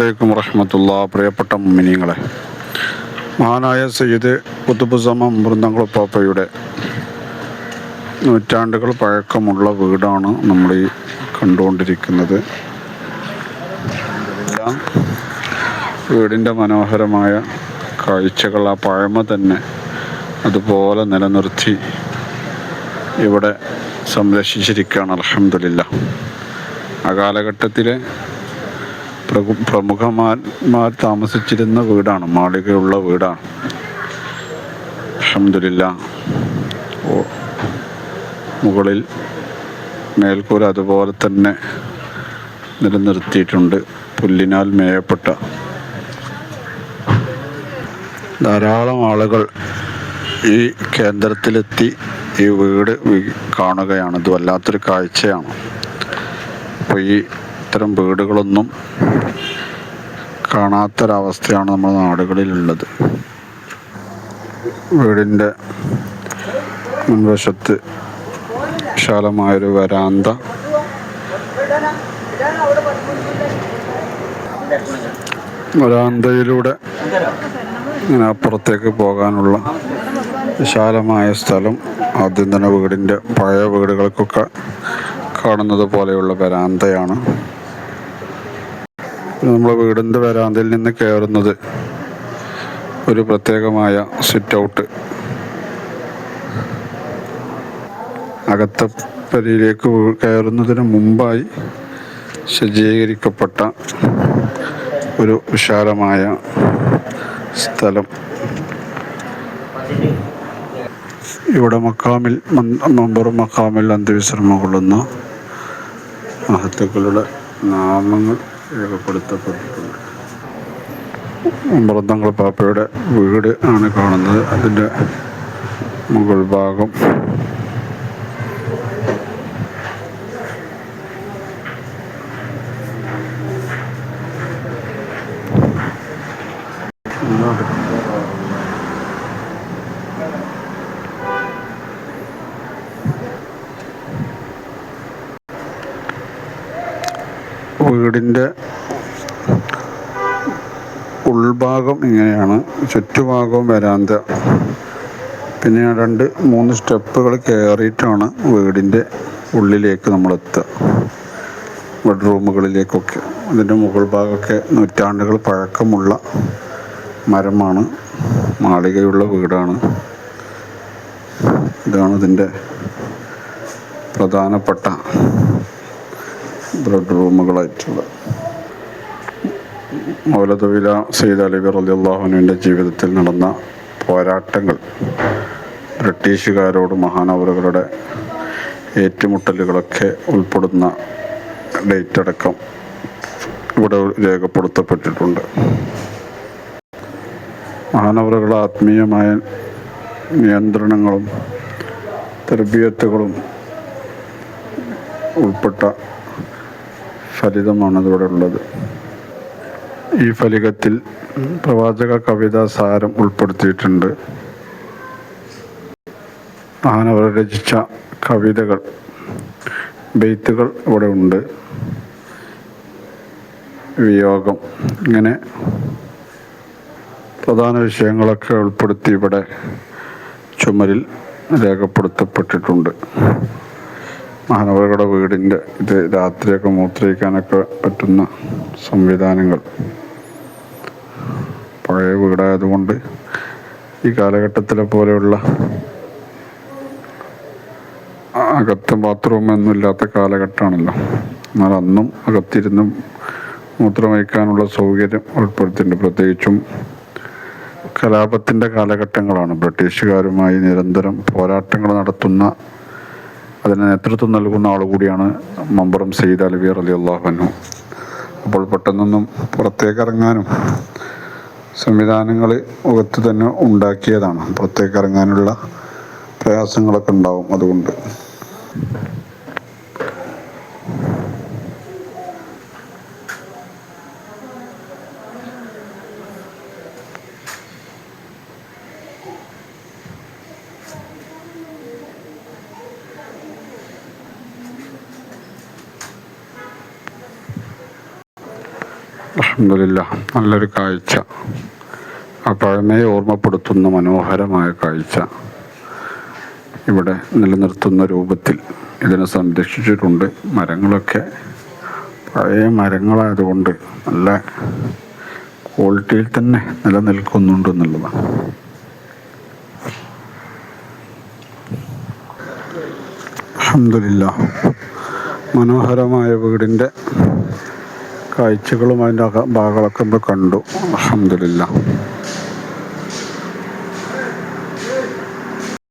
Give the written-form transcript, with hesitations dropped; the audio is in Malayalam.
അലൈക്കും വറഹ്മത്തുള്ളാഹി. പ്രിയപ്പെട്ട മുഅ്മിനീങ്ങളെ, മഹാനായ സയ്യിദ് ഖുതുബുസ്സമാൻ മൃദംഗുളപ്പാപ്പയുടെ നൂറ്റാണ്ടുകൾ പഴക്കമുള്ള വീടാണ് നമ്മൾ ഈ കണ്ടുകൊണ്ടിരിക്കുന്നത്. വീടിൻ്റെ മനോഹരമായ കാഴ്ചകൾ, ആ പഴമ തന്നെ അതുപോലെ നിലനിർത്തി ഇവിടെ സംരക്ഷിച്ചിരിക്കുകയാണ്. അൽഹംദുലില്ലാഹ്. ആ കാലഘട്ടത്തിലെ പ്രമുഖന്മാർ താമസിച്ചിരുന്ന വീടാണ്, മാളികയുള്ള വീടാണ്. അൽഹംദുലില്ലാഹ്. മുകളിൽ മേൽക്കൂര അതുപോലെ തന്നെ നിലനിർത്തിയിട്ടുണ്ട്. പുല്ലിനാൽ മേയപ്പെട്ട ധാരാളം ആളുകൾ ഈ കേന്ദ്രത്തിലെത്തി ഈ വീട് കാണുകയാണ്. ഇത് വല്ലാത്തൊരു കാഴ്ചയാണ്. അപ്പോൾ ഈ ഇത്തരം വീടുകളൊന്നും കാണാത്തൊരവസ്ഥയാണ് നമ്മുടെ നാടുകളിലുള്ളത്. വീടിൻ്റെ മുൻവശത്ത് വിശാലമായൊരു വരാന്ത, വരാന്തയിലൂടെ ഇങ്ങനെ അപ്പുറത്തേക്ക് പോകാനുള്ള വിശാലമായ സ്ഥലം. ആദ്യം തന്നെ വീടിൻ്റെ പഴയ വീടുകൾക്കൊക്കെ കാണുന്നത് പോലെയുള്ള വരാന്തയാണ്. നമ്മൾ വീടിൻ്റെ വരാന്തയിൽ നിന്ന് കയറുന്നത് ഒരു പ്രത്യേകമായ സിറ്റ് ഔട്ട്, അകത്തെ പരിയിലേക്ക് കയറുന്നതിന് മുമ്പായി സജ്ജീകരിക്കപ്പെട്ട ഒരു വിശാലമായ സ്ഥലം. ഇവിടെ മക്കാമിൽ അന്ത്യവിശ്രമം കൊള്ളുന്ന മഹത്തുക്കളുടെ നാമങ്ങൾ രേഖപ്പെടുത്തപ്പെട്ടിട്ടുണ്ട്. മൃദംഗുളപ്പാപ്പയുടെ വീട് ആണ് കാണുന്നത്. അതിൻ്റെ മുകൾ ഭാഗം വീടിൻ്റെ ഉൾഭാഗം ഇങ്ങനെയാണ്. ചുറ്റുഭാഗവും വരാന്ത, പിന്നെ 2-3 സ്റ്റെപ്പുകൾ കയറിയിട്ടാണ് വീടിൻ്റെ ഉള്ളിലേക്ക് നമ്മളെത്തുക, ബെഡ്റൂമുകളിലേക്കൊക്കെ. അതിൻ്റെ മുകൾ ഭാഗമൊക്കെ നൂറ്റാണ്ടുകൾ പഴക്കമുള്ള മരമാണ്. മാളികയുള്ള വീടാണ്. ഇതാണ് ഇതിൻ്റെ പ്രധാനപ്പെട്ട ബെഡ്റൂമുകളായിട്ടുള്ളത്. മൗലദവില സയ്യിദ് അലി റളിയല്ലാഹു അൻഹുവിൻ്റെ ജീവിതത്തിൽ നടന്ന പോരാട്ടങ്ങൾ, ബ്രിട്ടീഷുകാരോട് മഹാനവറുകളുടെ ഏറ്റുമുട്ടലുകളൊക്കെ ഉൾപ്പെടുന്ന ഡേറ്റ് അടക്കം ഇവിടെ രേഖപ്പെടുത്തപ്പെട്ടിട്ടുണ്ട്. മഹാനവറുകളുടെ ആത്മീയമായ നിയന്ത്രണങ്ങളും തർബിയത്തുകളും ഉൾപ്പെട്ട ഫലിതമാണ് ഇവിടെ ഉള്ളത്. ഈ ഫലികത്തിൽ പ്രവാചക കവിതാ സാരം ഉൾപ്പെടുത്തിയിട്ടുണ്ട്. മഹാനവർ രചിച്ച കവിതകൾ, ബെയ്ത്തുകൾ ഇവിടെ ഉണ്ട്. വിയോഗം, ഇങ്ങനെ പ്രധാന വിഷയങ്ങളൊക്കെ ഉൾപ്പെടുത്തി ഇവിടെ ചുമരിൽ രേഖപ്പെടുത്തപ്പെട്ടിട്ടുണ്ട്. മഹാനവറുകളുടെ വീടിൻ്റെ ഇത് രാത്രിയൊക്കെ മൂത്രയിക്കാനൊക്കെ പറ്റുന്ന സംവിധാനങ്ങൾ. പഴയ വീടായതുകൊണ്ട് ഈ കാലഘട്ടത്തിലെ പോലെയുള്ള അകത്തും ബാത്റൂമൊന്നും ഇല്ലാത്ത കാലഘട്ടമാണല്ലോ. എന്നാൽ അന്നും അകത്തിരുന്ന് മൂത്രമൊഴിക്കാനുള്ള സൗകര്യം ഉൾപ്പെടുത്തിയിട്ടുണ്ട്. പ്രത്യേകിച്ചും കലാപത്തിൻ്റെ കാലഘട്ടങ്ങളാണ്. ബ്രിട്ടീഷുകാരുമായി നിരന്തരം പോരാട്ടങ്ങൾ നടത്തുന്ന, അതിന് നേതൃത്വം നൽകുന്ന ആൾ കൂടിയാണ് മമ്പറം സയ്യിദ് അലി റളിയല്ലാഹു അൻഹു. അപ്പോൾ പെട്ടെന്നൊന്നും പുറത്തേക്ക് ഇറങ്ങാനും സംവിധാനങ്ങൾ അകത്ത് തന്നെ ഉണ്ടാക്കിയതാണ്. പുറത്തേക്ക് ഇറങ്ങാനുള്ള പ്രയാസങ്ങളൊക്കെ ഉണ്ടാവും. അതുകൊണ്ട് അൽഹംദുലില്ലാ, നല്ലൊരു കാഴ്ച, ആ പഴമയെ ഓർമ്മപ്പെടുത്തുന്ന മനോഹരമായ കാഴ്ച ഇവിടെ നിലനിർത്തുന്ന രൂപത്തിൽ ഇതിനെ സംരക്ഷിച്ചിട്ടുണ്ട്. മരങ്ങളൊക്കെ പഴയ മരങ്ങളായതുകൊണ്ട് നല്ല ക്വാളിറ്റിയിൽ തന്നെ നിലനിൽക്കുന്നുണ്ട് എന്നുള്ളതാണ്. അൽഹംദുലില്ലാ, മനോഹരമായ വീടിൻ്റെ കാഴ്ചകളും അതിൻ്റെ ഭാഗങ്ങളൊക്കെ നമ്മൾ കണ്ടു. അൽഹംദുലില്ലാ.